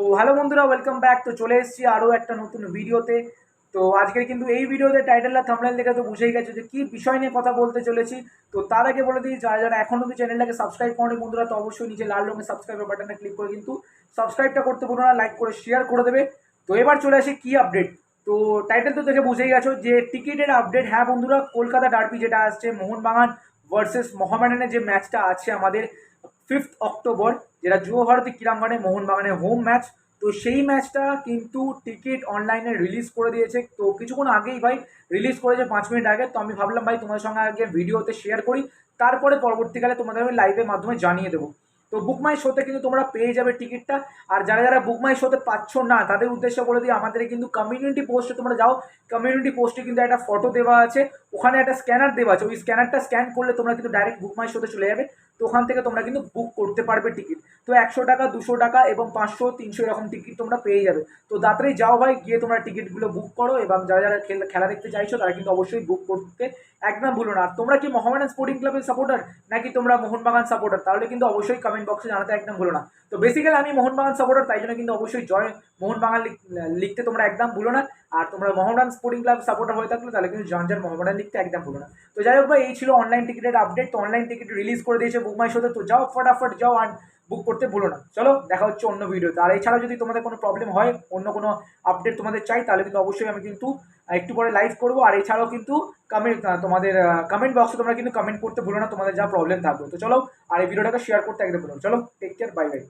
তো হ্যালো বন্ধুরা, welcome back. তো চলে এসেছি আরও একটা নতুন ভিডিওতে। তো আজকের কিন্তু এই ভিডিওতে টাইটেল আর থাম্বনেল দেখে তো বুঝেই গেছো যে কী বিষয় নিয়ে কথা বলতে চলেছি। তো তার আগে বলে দিই, যারা যারা এখন অব্দি চ্যানেলটাকে সাবস্ক্রাইব করেনি বন্ধুরা, তো অবশ্যই নিচে লাল রঙের সাবস্ক্রাইব বাটনটা ক্লিক করে কিন্তু সাবস্ক্রাইবটা করতে ভুলো না, লাইক করে শেয়ার করে দেবে। তো এবার চলে আসি কী আপডেট। তো টাইটেল তো দেখে বুঝেই গেছো যে টিকিটের আপডেট। হ্যাঁ বন্ধুরা, কলকাতা ডার্বি যেটা আসছে, মোহনবাগান ভার্সেস মোহামেডানের যে ম্যাচটা আছে আমাদের 5th অক্টোবর, যেটা যুব ভারতী ক্রীড়াঙ্গনে মোহনবাগানের হোম ম্যাচ। তো সেই ম্যাচটা কিন্তু টিকিট অনলাইনে রিলিজ করে দিয়েছে। তো কিছুক্ষণ আগেই ভাই রিলিজ করেছে, 5 মিনিট আগে। তো আমি ভাবলাম ভাই তোমাদের সঙ্গে আগে ভিডিওতে শেয়ার করি, তারপরে পরবর্তীকালে তোমাদের আমি লাইভের মাধ্যমে জানিয়ে দেবো। তো বুকমাই শোতে কিন্তু তোমরা পেয়ে যাবে টিকিটটা। আর যারা যারা বুকমাই শোতে পাচ্ছ না, তাদের উদ্দেশ্যে বলে দিই, আমাদের কিন্তু কমিউনিটি পোস্টে তোমরা যাও। কমিউনিটি পোস্টে কিন্তু একটা ফটো দেওয়া আছে, ওখানে একটা স্ক্যানার দেওয়া আছে। ওই স্ক্যানারটা স্ক্যান করলে তোমরা কিন্তু ডাইরেক্ট বুকমাই শোতে চলে যাবে। তো ওখান থেকে তোমরা কিন্তু বুক করতে পারবে টিকিট। তো 100 টাকা, 200 টাকা এবং 500, 300 এরকম টিকিট তোমরা পেয়ে যাবে। তো তাড়াতাড়ি যাও ভাই, গিয়ে তোমরা টিকিটগুলো বুক করো। এবং যারা যারা খেলা দেখতে চাইছো তারা কিন্তু অবশ্যই বুক করতে একদম ভুলো না। আর তোমরা কি মোহামেডান স্পোর্টিং ক্লাবের সাপোর্টার নাকি তোমরা মোহনবাগান সাপোর্টার, তাহলে কিন্তু অবশ্যই কমেন্ট বক্সে জানাতে একদম ভুলো না। তো বেসিক্যালি আমি মোহনবাগান সাপোর্টার, তাই জন্য কিন্তু অবশ্যই জয় মোহনবাগান লিখতে তোমরা একদম ভুলো না। আর তোমরা মোহামেডান স্পোর্টিং ক্লাব সাপোর্টার হয়ে থাকলে তাহলে কিন্তু জঞ্জার মোহামেডান লিখতে একদম ভুলো না। তো যাই হোক ভাই, এই ছিল অনলাইন টিকিটের আপডেট। তো অনলাইন টিকিট রিলিজ করে দিয়েছে বুকমাই শোতে। তো যাও ফটাফট যাও আর বুক করতে ভুলো না। চলো দেখা হচ্ছে অন্য ভিডিওতে। আর এছাড়াও যদি তোমাদের কোনো প্রবলেম হয়, অন্য কোনো আপডেট তোমাদের চাই, তাহলে কিন্তু অবশ্যই আমি কিন্তু একটু পরে লাইভ করবো। আর এছাড়াও কিন্তু কমেন্ট, তোমাদের কমেন্ট বক্সে তোমরা কিন্তু কমেন্ট করতে ভুলো না তোমাদের যা প্রবলেম থাকবে। তো চলো, আর এই ভিডিওটাকে শেয়ার করতে একদম ভুলো না। চলো, টেক কেয়ার, বাই বাই।